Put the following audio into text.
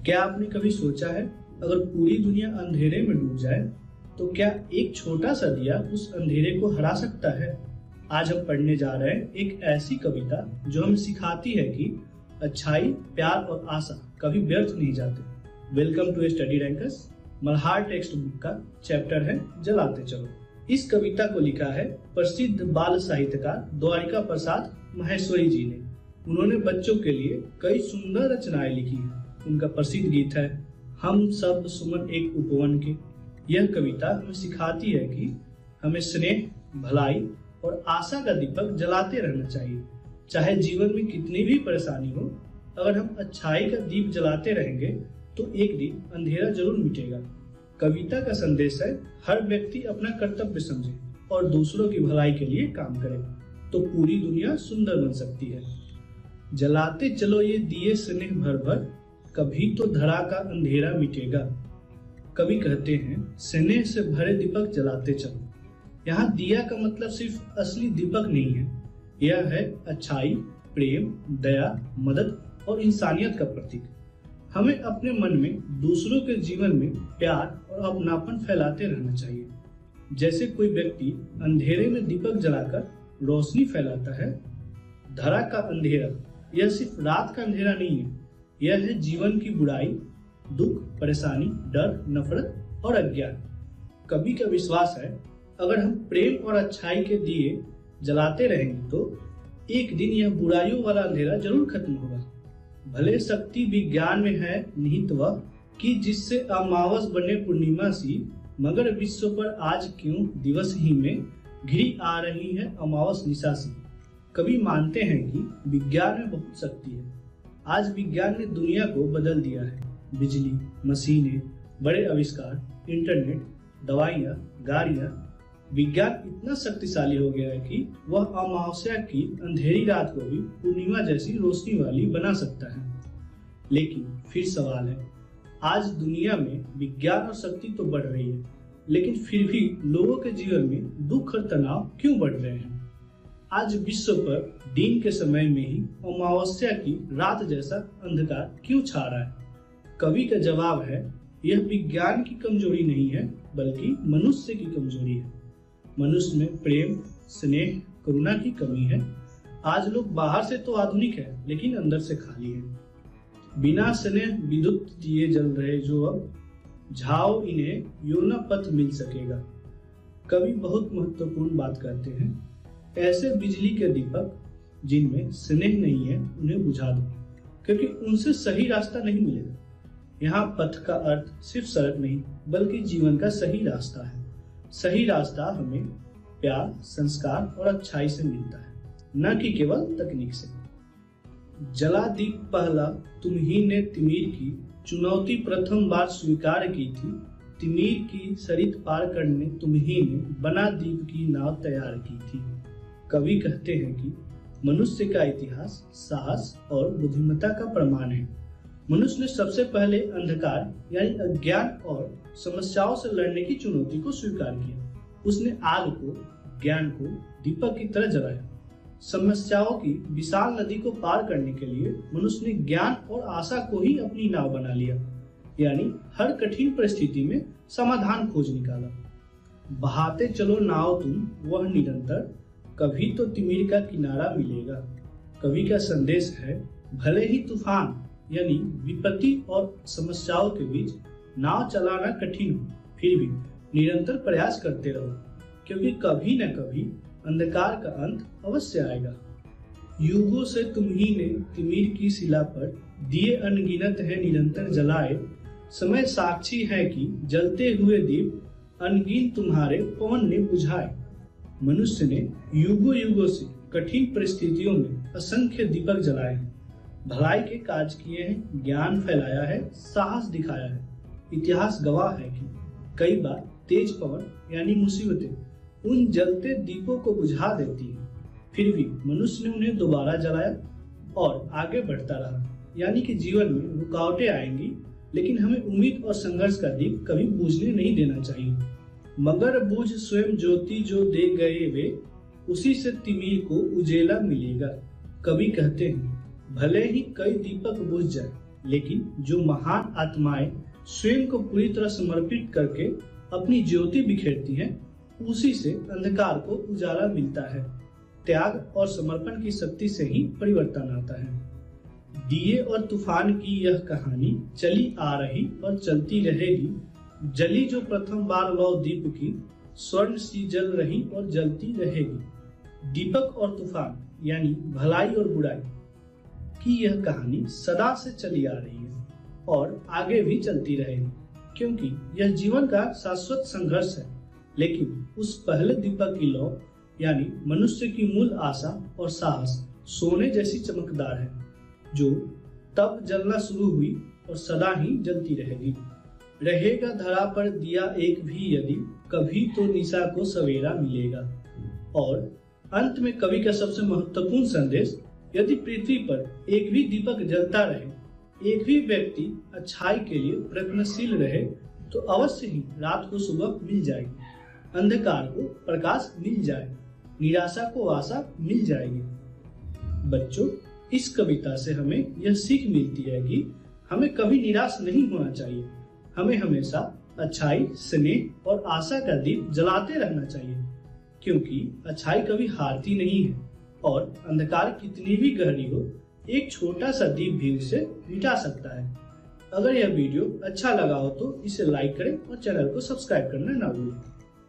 क्या आपने कभी सोचा है, अगर पूरी दुनिया अंधेरे में डूब जाए तो क्या एक छोटा सा दिया उस अंधेरे को हरा सकता है? आज हम पढ़ने जा रहे हैं एक ऐसी कविता जो हमें सिखाती है कि अच्छाई, प्यार और आशा कभी व्यर्थ नहीं जाते। Welcome to Study Rankers. Malhar text book का चैप्टर है जलाते चलो। इस कविता को लिखा है प्रसिद्ध बाल साहित्यकार द्वारिका प्रसाद माहेश्वरी जी ने। उन्होंने बच्चों के लिए कई सुंदर रचनाएं लिखी हैं। उनका प्रसिद्ध गीत है हम सब सुमन एक उपवन के। यह कविता हमें सिखाती है कि हमें स्नेह, भलाई और आशा का दीपक जलाते रहना चाहिए। चाहे जीवन में कितनी भी परेशानी हो, अगर हम अच्छाई का दीप जलाते रहेंगे तो एक दिन अंधेरा जरूर मिटेगा। कविता का संदेश है हर व्यक्ति अपना कर्तव्य समझे और दूसरों की भलाई के लिए काम करे तो पूरी दुनिया सुंदर बन सकती है। जलाते चलो ये दिए स्नेह भर भर, कभी तो धरा का अंधेरा मिटेगा। कवि कहते हैं स्नेह से भरे दीपक जलाते चलो। यहाँ दिया का मतलब सिर्फ असली दीपक नहीं है, यह है अच्छाई, प्रेम, दया, मदद और इंसानियत का प्रतीक। हमें अपने मन में दूसरों के जीवन में प्यार और अपनापन फैलाते रहना चाहिए। जैसे कोई व्यक्ति अंधेरे में दीपक जलाकर रोशनी फैलाता है। धरा का अंधेरा यह सिर्फ रात का अंधेरा नहीं है, यह है जीवन की बुराई, दुख, परेशानी, डर, नफरत और अज्ञान। कवि का विश्वास है अगर हम प्रेम और अच्छाई के दिए जलाते रहेंगे तो एक दिन यह बुराइयों वाला अंधेरा जरूर खत्म होगा। भले शक्ति विज्ञान में है निहित वह कि जिससे अमावस बने पूर्णिमा सी, मगर विश्व पर आज क्यों दिवस ही में घिरी आ रही है अमावस निशा सी। कवि मानते हैं कि विज्ञान में बहुत शक्ति है। आज विज्ञान ने दुनिया को बदल दिया है। बिजली, मशीनें, बड़े आविष्कार, इंटरनेट, दवाइयाँ, गाड़ियाँ। विज्ञान इतना शक्तिशाली हो गया है कि वह अमावस्या की अंधेरी रात को भी पूर्णिमा जैसी रोशनी वाली बना सकता है। लेकिन फिर सवाल है, आज दुनिया में विज्ञान और शक्ति तो बढ़ रही है, लेकिन फिर भी लोगों के जीवन में दुख और तनाव क्यों बढ़ रहे हैं? आज विश्व पर दिन के समय में ही अमावस्या की रात जैसा अंधकार क्यों छा रहा है? कवि का जवाब है यह विज्ञान की कमजोरी नहीं है, बल्कि मनुष्य की कमजोरी है। मनुष्य में प्रेम, स्नेह, करुणा की कमी है। आज लोग बाहर से तो आधुनिक है, लेकिन अंदर से खाली है। बिना स्नेह विद्युत दिए जल रहे जो अब, झाओ इन्हें यो न पथ मिल सकेगा। कवि बहुत महत्वपूर्ण बात कहते हैं, ऐसे बिजली के दीपक जिनमें स्नेह नहीं है उन्हें बुझा दो, क्योंकि उनसे सही रास्ता नहीं मिलेगा। यहाँ पथ का अर्थ सिर्फ सड़क नहीं, बल्कि जीवन का सही रास्ता है। सही रास्ता हमें प्यार, संस्कार और अच्छाई से मिलता है, न कि केवल तकनीक से। जला दीप पहला तुम ही ने तिमीर की, चुनौती प्रथम बार स्वीकार की थी। तिमीर की सरित पार करने तुम ही ने बना दीप की नाव तैयार की थी। कवि कहते हैं कि मनुष्य का इतिहास साहस और बुद्धिमत्ता का प्रमाण है। मनुष्य ने सबसे पहले अंधकार यानी अज्ञान और समस्याओं से लड़ने की चुनौती को स्वीकार किया। उसने आग को, ज्ञान को दीपक की तरह जलाया। समस्याओं की विशाल नदी को पार करने के लिए मनुष्य ने ज्ञान और आशा को ही अपनी नाव बना लिया, यानी हर कठिन परिस्थिति में समाधान खोज निकाला। बहाते चलो नाव तुम वह निरंतर, कभी तो तिमिर का किनारा मिलेगा। कवि का संदेश है भले ही तूफान यानी विपत्ति और समस्याओं के बीच नाव चलाना कठिन हो, फिर भी निरंतर प्रयास करते रहो, क्योंकि कभी न कभी अंधकार का अंत अवश्य आएगा। युगों से तुम ही ने तिमिर की शिला पर दिए अनगिनत है निरंतर जलाए। समय साक्षी है कि जलते हुए दीप अनगिन तुम्हारे पवन ने बुझाए। मनुष्य ने युगों युगों से कठिन परिस्थितियों में असंख्य दीपक जलाए हैं, भलाई के काज किए हैं, ज्ञान फैलाया है, साहस दिखाया है। इतिहास गवाह है कि कई बार तेज पवन यानी मुसीबतें उन जलते दीपों को बुझा देती हैं, फिर भी मनुष्य ने उन्हें दोबारा जलाया और आगे बढ़ता रहा। यानी कि जीवन में रुकावटें आएंगी, लेकिन हमें उम्मीद और संघर्ष का दीप कभी बुझने नहीं देना चाहिए। मगर बूझ स्वयं ज्योति जो दे गए वे, उसी से तिमिर को उजेला मिलेगा। कवि कहते हैं भले ही कई दीपक बुझ जाए, लेकिन जो महान आत्माएं स्वयं को पूरी तरह समर्पित करके अपनी ज्योति बिखेरती हैं, उसी से अंधकार को उजाला मिलता है। त्याग और समर्पण की शक्ति से ही परिवर्तन आता है। दिए और तूफान की यह कहानी चली आ रही और चलती रहेगी। जली जो प्रथम बार लौ दीप की, स्वर्ण सी जल रही और जलती रहेगी। दीपक और तूफान यानी भलाई और बुराई की यह कहानी सदा से चली आ रही है और आगे भी चलती रहेगी, क्योंकि यह जीवन का शाश्वत संघर्ष है। लेकिन उस पहले दीपक की लौ यानी मनुष्य की मूल आशा और साहस सोने जैसी चमकदार है, जो तब जलना शुरू हुई और सदा ही जलती रहेगी। रहेगा धरा पर दिया एक भी यदि, कभी तो निशा को सवेरा मिलेगा। और अंत में कवि का सबसे महत्वपूर्ण संदेश, यदि पृथ्वी पर एक भी दीपक जलता रहे, एक भी व्यक्ति अच्छाई के लिए प्रयत्नशील रहे, तो अवश्य ही रात को सुबह मिल जाएगी, अंधकार को प्रकाश मिल जाएगा, निराशा को आशा मिल जाएगी। बच्चों, इस कविता से हमें यह सीख मिलती है कि हमें कभी निराश नहीं होना चाहिए। हमें हमेशा अच्छाई, स्नेह और आशा का दीप जलाते रहना चाहिए, क्योंकि अच्छाई कभी हारती नहीं है और अंधकार कितनी भी गहरी हो, एक छोटा सा दीप भी उसे मिटा सकता है। अगर यह वीडियो अच्छा लगा हो तो इसे लाइक करें और चैनल को सब्सक्राइब करना ना भूलें।